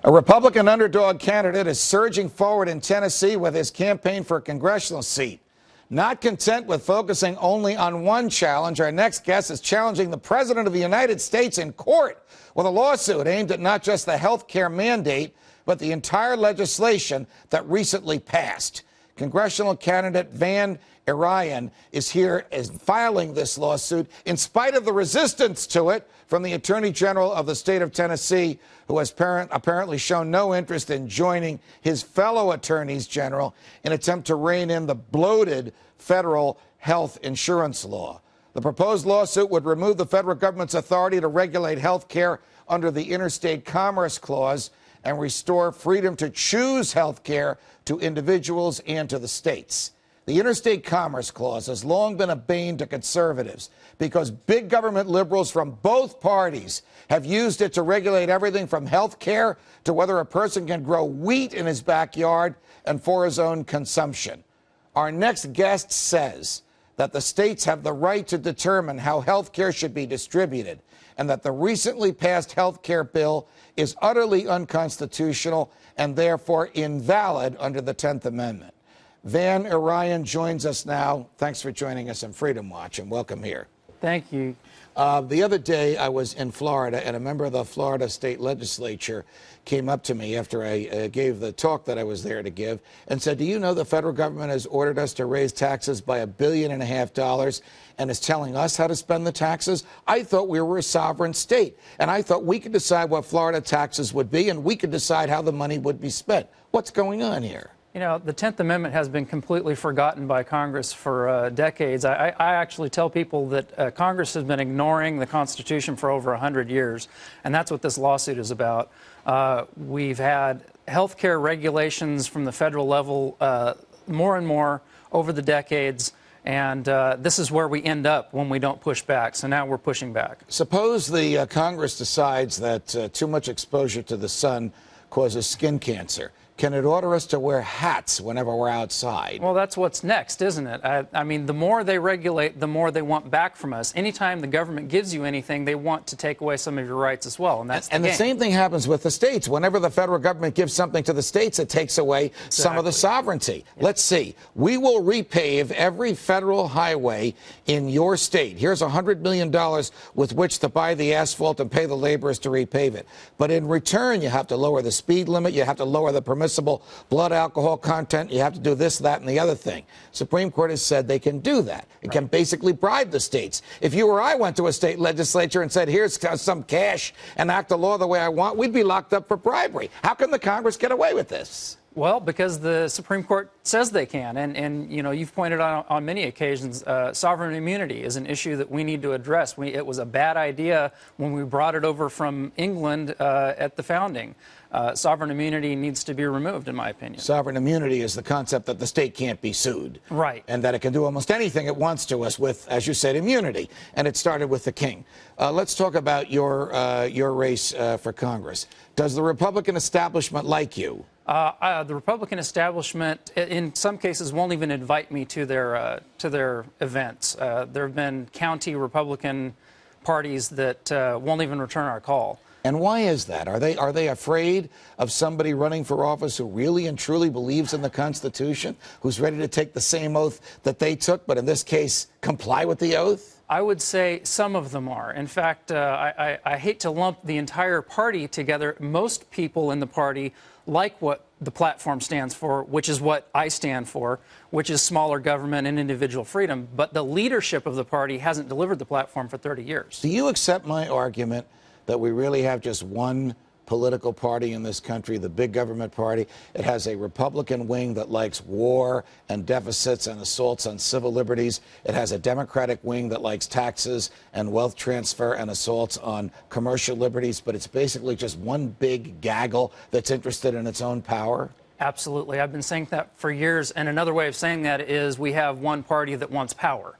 A Republican underdog candidate is surging forward in Tennessee with his campaign for a congressional seat. Not content with focusing only on one challenge, our next guest is challenging the President of the United States in court with a lawsuit aimed at not just the health care mandate, but the entire legislation that recently passed. Congressional candidate Van Irion is here as filing this lawsuit in spite of the resistance to it from the Attorney General of the state of Tennessee, who has apparently shown no interest in joining his fellow attorneys general in an attempt to rein in the bloated federal health insurance law. The proposed lawsuit would remove the federal government's authority to regulate health care under the Interstate Commerce Clause and restore freedom to choose health care to individuals and to the states. The Interstate Commerce Clause has long been a bane to conservatives because big government liberals from both parties have used it to regulate everything from health care to whether a person can grow wheat in his backyard and for his own consumption. Our next guest says that the states have the right to determine how health care should be distributed and that the recently passed health care bill is utterly unconstitutional and therefore invalid under the 10th Amendment. Van Irion joins us now. Thanks for joining us on Freedom Watch, and welcome here. Thank you. The other day I was in Florida, and a member of the Florida state legislature came up to me after I gave the talk that I was there to give and said, do you know the federal government has ordered us to raise taxes by $1.5 billion and is telling us how to spend the taxes? I thought we were a sovereign state, and I thought we could decide what Florida taxes would be, and we could decide how the money would be spent. What's going on here? You know, the 10th Amendment has been completely forgotten by Congress for decades. I actually tell people that Congress has been ignoring the Constitution for over 100 years, and that's what this lawsuit is about. We've had health care regulations from the federal level more and more over the decades, and this is where we end up when we don't push back. So now we're pushing back. Suppose the Congress decides that too much exposure to the sun causes skin cancer. Can it order us to wear hats whenever we're outside? Well, that's what's next, isn't it? I mean, the more they regulate, the more they want back from us. Anytime the government gives you anything, they want to take away some of your rights as well, and that's the same thing happens with the states. Whenever the federal government gives something to the states, it takes away some of the sovereignty. Yeah. Let's see. We will repave every federal highway in your state. Here's $100 million with which to buy the asphalt and pay the laborers to repave it. But in return, you have to lower the speed limit. You have to lower the permissible blood alcohol content. You have to do this, that, and the other thing. Supreme Court has said they can do that. It can basically bribe the states. If you or I went to a state legislature and said, here's some cash and act the law the way I want, we'd be locked up for bribery. How can the Congress get away with this? Well, because the Supreme Court says they can. And you know, you've pointed out on many occasions, sovereign immunity is an issue that we need to address. It was a bad idea when we brought it over from England at the founding. Sovereign immunity needs to be removed, in my opinion. Sovereign immunity is the concept that the state can't be sued. Right. And that it can do almost anything it wants to us with, as you said, immunity. And it started with the king. Let's talk about your race for Congress. Does the Republican establishment like you? The Republican establishment, in some cases, won't even invite me to their events. There have been county Republican parties that won't even return our call. And why is that? Are they afraid of somebody running for office who really and truly believes in the Constitution, who's ready to take the same oath that they took, but in this case, comply with the oath? I would say some of them are. In fact, I hate to lump the entire party together. Most people in the party like what the platform stands for, which is what I stand for, which is smaller government and individual freedom. But the leadership of the party hasn't delivered the platform for 30 years. Do you accept my argument that we really have just one political party in this country, the big government party? It has a Republican wing that likes war and deficits and assaults on civil liberties. It has a Democratic wing that likes taxes and wealth transfer and assaults on commercial liberties. But it's basically just one big gaggle that's interested in its own power. Absolutely. I've been saying that for years. And another way of saying that is we have one party that wants power.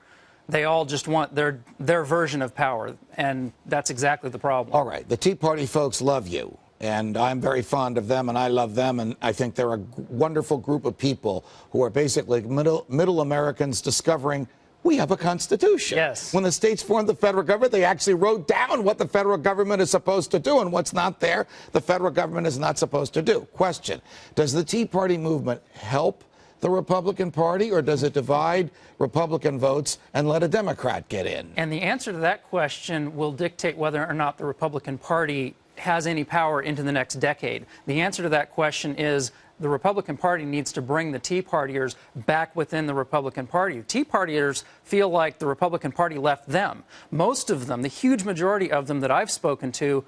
They all just want their version of power, and that's exactly the problem. All right. The Tea Party folks love you, and I'm very fond of them, and I love them, and I think they're a wonderful group of people who are basically middle Americans discovering we have a constitution. Yes. When the states formed the federal government, they actually wrote down what the federal government is supposed to do, and what's not there, the federal government is not supposed to do. Question, does the Tea Party movement help the Republican Party, or does it divide Republican votes and let a Democrat get in? And the answer to that question will dictate whether or not the Republican Party has any power into the next decade. The answer to that question is the Republican Party needs to bring the Tea Partiers back within the Republican Party. Tea Partiers feel like the Republican Party left them. Most of them, the huge majority of them that I've spoken to,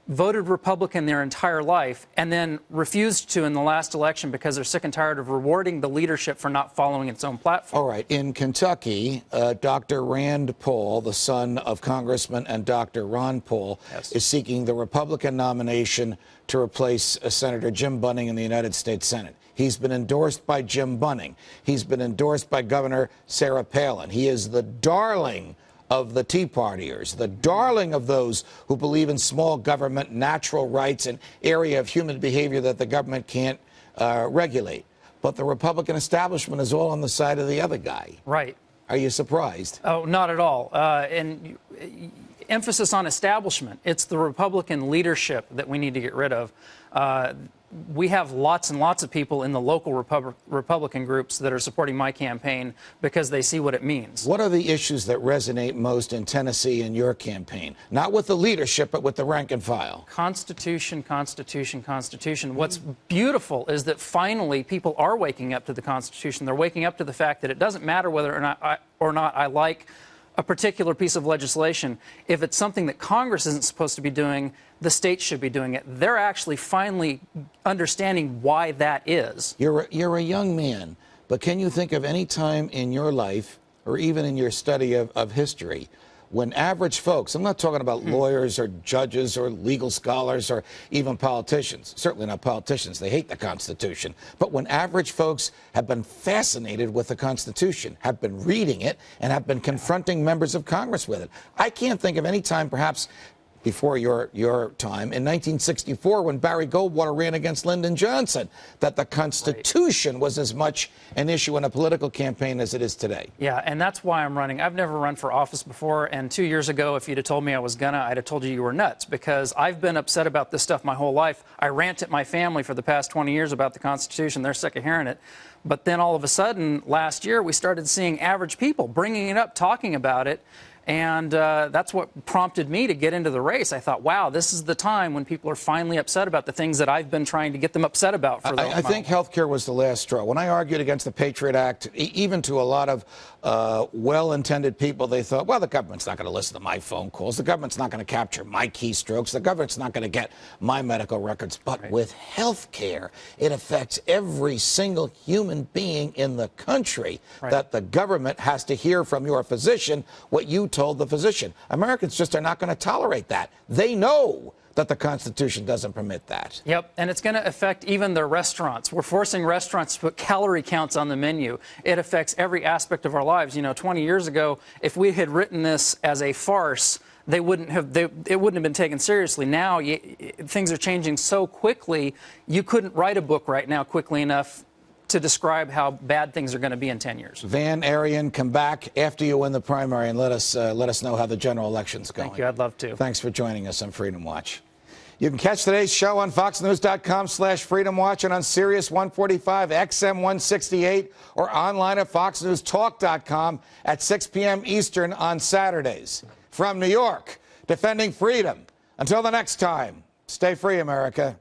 voted Republican their entire life and then refused to in the last election because they're sick and tired of rewarding the leadership for not following its own platform. All right. In Kentucky, Dr. Rand Paul, the son of Congressman and Dr. Ron Paul, Yes. is seeking the Republican nomination to replace Senator Jim Bunning in the United States Senate. He's been endorsed by Jim Bunning. He's been endorsed by Governor Sarah Palin. He is the darling of the Tea Partiers, the darling of those who believe in small government, natural rights, and area of human behavior that the government can't regulate. But the Republican establishment is all on the side of the other guy. Right. Are you surprised? Oh, not at all. And emphasis on establishment. It's the Republican leadership that we need to get rid of. We have lots and lots of people in the local Republican groups that are supporting my campaign because they see what it means. What are the issues that resonate most in Tennessee in your campaign? Not with the leadership, but with the rank and file. Constitution, Constitution, Constitution. What's beautiful is that finally people are waking up to the Constitution. They're waking up to the fact that it doesn't matter whether or not I like a particular piece of legislation. If it's something that Congress isn't supposed to be doing, the states should be doing it. They're actually finally understanding why that is. You're a young man, but can you think of any time in your life, or even in your study of history, when average folks, I'm not talking about lawyers or judges or legal scholars or even politicians, certainly not politicians, they hate the Constitution, but when average folks have been fascinated with the Constitution, have been reading it, and have been confronting members of Congress with it. I can't think of any time, perhaps before your time, in 1964, when Barry Goldwater ran against Lyndon Johnson, that the Constitution was as much an issue in a political campaign as it is today. Yeah, and that's why I'm running. I've never run for office before, and 2 years ago, if you'd have told me I was gonna, I'd have told you were nuts, because I've been upset about this stuff my whole life. I rant at my family for the past 20 years about the Constitution. They're sick of hearing it. But then all of a sudden, last year, we started seeing average people bringing it up, talking about it. And that's what prompted me to get into the race. I thought, wow, this is the time when people are finally upset about the things that I've been trying to get them upset about for I think health care was the last straw. When I argued against the Patriot Act, even to a lot of well-intended people, they thought, well, the government's not going to listen to my phone calls. The government's not going to capture my keystrokes. The government's not going to get my medical records. But with health care, it affects every single human being in the country, that the government has to hear from your physician what you told the physician. Americans just are not going to tolerate that. They know that the Constitution doesn't permit that. Yep, and it's going to affect even the restaurants. We're forcing restaurants to put calorie counts on the menu. It affects every aspect of our lives. You know, 20 years ago, if we had written this as a farce, it wouldn't have been taken seriously. Now, things are changing so quickly, you couldn't write a book right now quickly enough to describe how bad things are going to be in 10 years. Van Arian, come back after you win the primary and let us know how the general election's going. Thank you. I'd love to. Thanks for joining us on Freedom Watch. You can catch today's show on foxnews.com/Freedom Watch and on Sirius 145, XM 168, or online at foxnewstalk.com at 6 p.m. Eastern on Saturdays. From New York, defending freedom. Until the next time, stay free, America.